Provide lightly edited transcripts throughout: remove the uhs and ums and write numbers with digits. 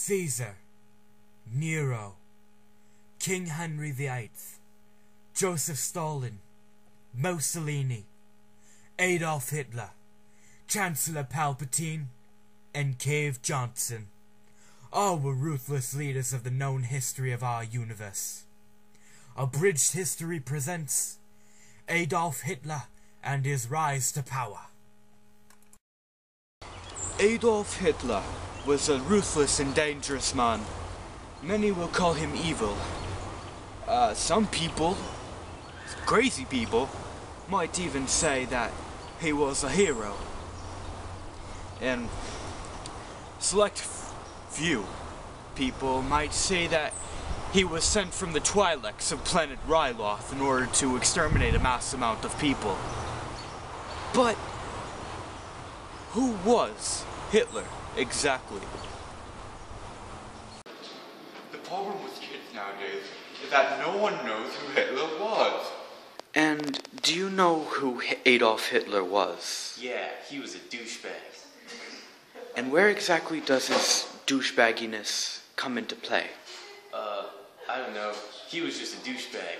Caesar, Nero, King Henry VIII, Joseph Stalin, Mussolini, Adolf Hitler, Chancellor Palpatine, and Cave Johnson. All were ruthless leaders of the known history of our universe. Abridged History presents Adolf Hitler and his rise to power. Adolf Hitler was a ruthless and dangerous man. Many will call him evil. Some people, crazy people, might even say that he was a hero. And select few people might say that he was sent from the Twi'leks of planet Ryloth in order to exterminate a mass amount of people. But who was Hitler exactly? The problem with kids nowadays is that no one knows who Hitler was. And do you know who Adolf Hitler was? Yeah, he was a douchebag. And where exactly does his douchebagginess come into play? I don't know. He was just a douchebag.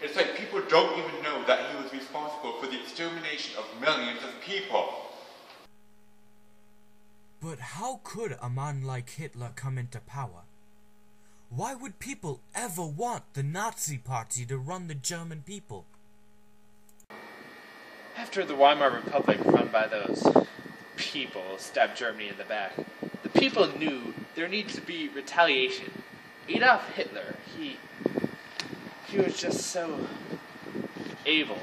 It's like people don't even know that he was responsible for the extermination of millions of people. But how could a man like Hitler come into power? Why would people ever want the Nazi Party to run the German people? After the Weimar Republic, run by those people, stabbed Germany in the back, the people knew there needed to be retaliation. Adolf Hitler, he was just so evil.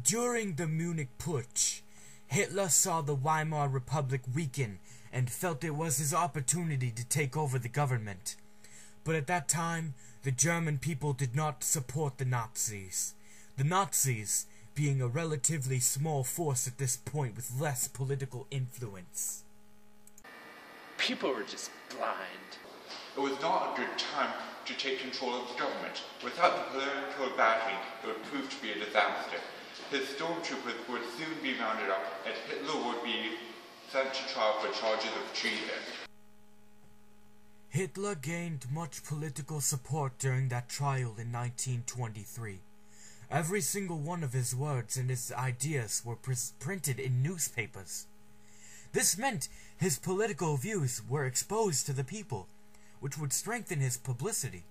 During the Munich Putsch, Hitler saw the Weimar Republic weaken and felt it was his opportunity to take over the government. But at that time, the German people did not support the Nazis. The Nazis being a relatively small force at this point with less political influence. People were just blind. It was not a good time to take control of the government. Without the political backing, it would prove to be a disaster. His stormtroopers would soon be rounded up, and Hitler would be sent to trial for charges of treason. Hitler gained much political support during that trial in 1923. Every single one of his words and his ideas were printed in newspapers. This meant his political views were exposed to the people, which would strengthen his publicity.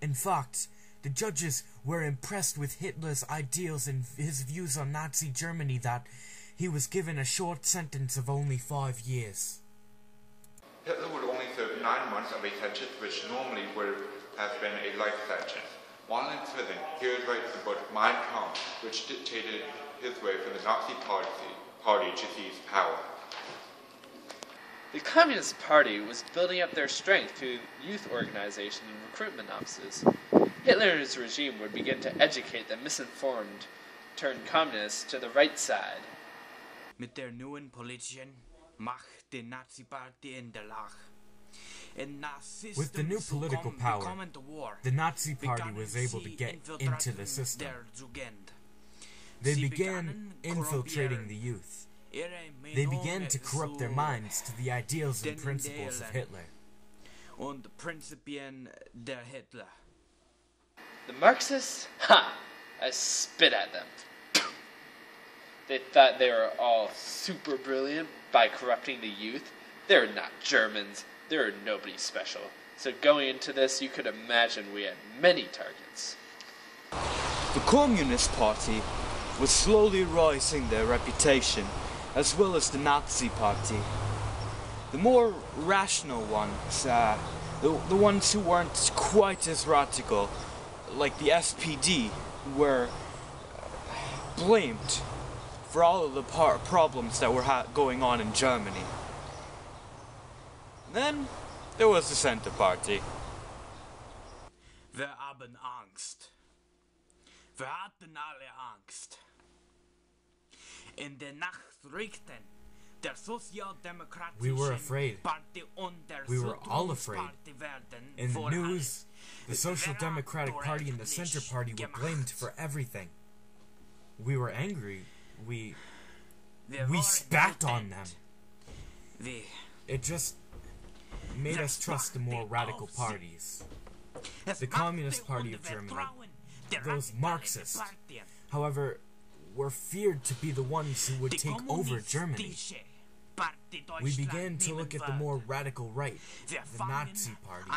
In fact, the judges were impressed with Hitler's ideals and his views on Nazi Germany that he was given a short sentence of only 5 years. Hitler would only serve 9 months of a sentence which normally would have been a life sentence. While in prison, he would write the book Mein Kampf, which dictated his way for the Nazi party to seize power. The Communist Party was building up their strength through youth organization and recruitment offices. Hitler and his regime would begin to educate the misinformed, turned communists to the right side. Mit der neuen politischen Macht der Nazi-Party in der Lage. With the new political power, the Nazi Party was able to get into the system. They began infiltrating the youth. They began to corrupt their minds to the ideals and principles of Hitler. Und Prinzipien der Hitler. The Marxists? Ha! I spit at them. They thought they were all super brilliant by corrupting the youth. They're not Germans. They're nobody special. So going into this, you could imagine we had many targets. The Communist Party was slowly rising their reputation, as well as the Nazi Party. The more rational ones, the ones who weren't quite as radical, like the SPD, were blamed for all of the problems that were going on in Germany. Then there was the Center Party. Wir haben Angst. Wir hatten alle Angst. In der Nacht rückten der Sozialdemokratische We were afraid. Party und der We were all afraid. Party werden In the vor news, the Social Democratic Party and the Center Party were blamed for everything. We were angry. We spat on them. It just made us trust the more radical parties. The Communist Party of Germany, those Marxists, however, were feared to be the ones who would take over Germany. We began to look at the more radical right, the Nazi Party.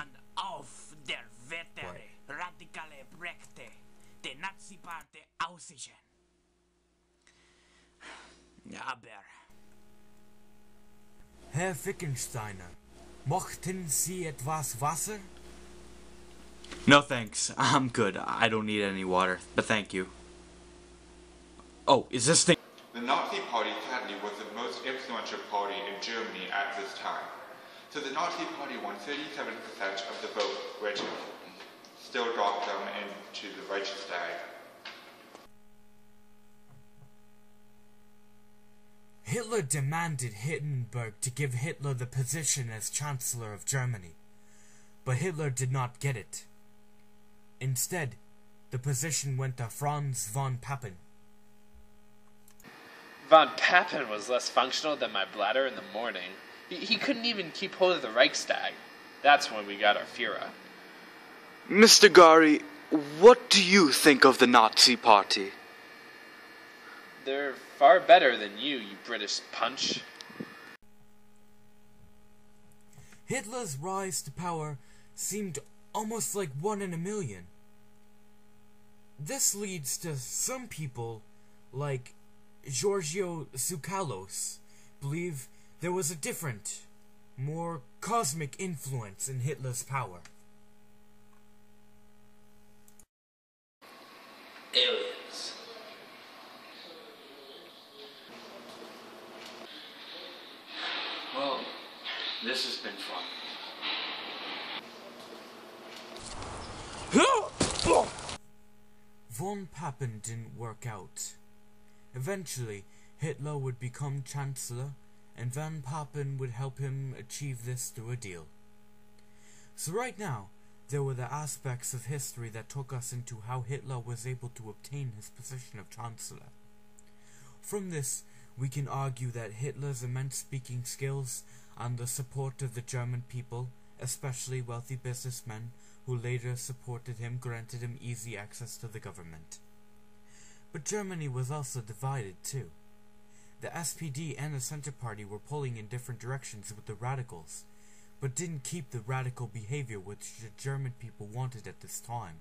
Herr Fickensteiner, mochten Sie etwas Wasser? No thanks, I'm good. I don't need any water, but thank you. Oh, is this thing... The Nazi Party sadly was the most influential party in Germany at this time. So the Nazi Party won 37% of the vote, which still dropped them into the Reichstag. Hitler demanded Hindenburg to give Hitler the position as Chancellor of Germany, but Hitler did not get it. Instead, the position went to Franz von Papen. Von Papen was less functional than my bladder in the morning. He couldn't even keep hold of the Reichstag. That's when we got our Führer. Mr. Gari, what do you think of the Nazi Party? They're far better than you British punch. Hitler's rise to power seemed almost like 1 in a million. This leads to some people, like Giorgio Tsoukalos, believe there was a different, more cosmic influence in Hitler's power. Aliens. Well, this has been fun. Von Papen didn't work out. Eventually, Hitler would become Chancellor, and Von Papen would help him achieve this through a deal. So right now, there were the aspects of history that took us into how Hitler was able to obtain his position of Chancellor. From this, we can argue that Hitler's immense speaking skills and the support of the German people, especially wealthy businessmen who later supported him, granted him easy access to the government. But Germany was also divided too. The SPD and the Center Party were pulling in different directions with the radicals, but didn't keep the radical behavior which the German people wanted at this time.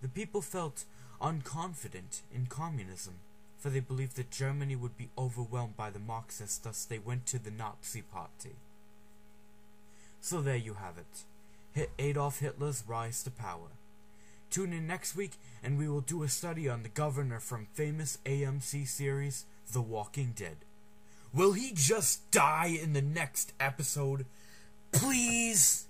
The people felt unconfident in communism, for they believed that Germany would be overwhelmed by the Marxists, thus they went to the Nazi Party. So there you have it, Adolf Hitler's rise to power. Tune in next week and we will do a study on the governor from famous AMC series The Walking Dead. Will he just die in the next episode? Please?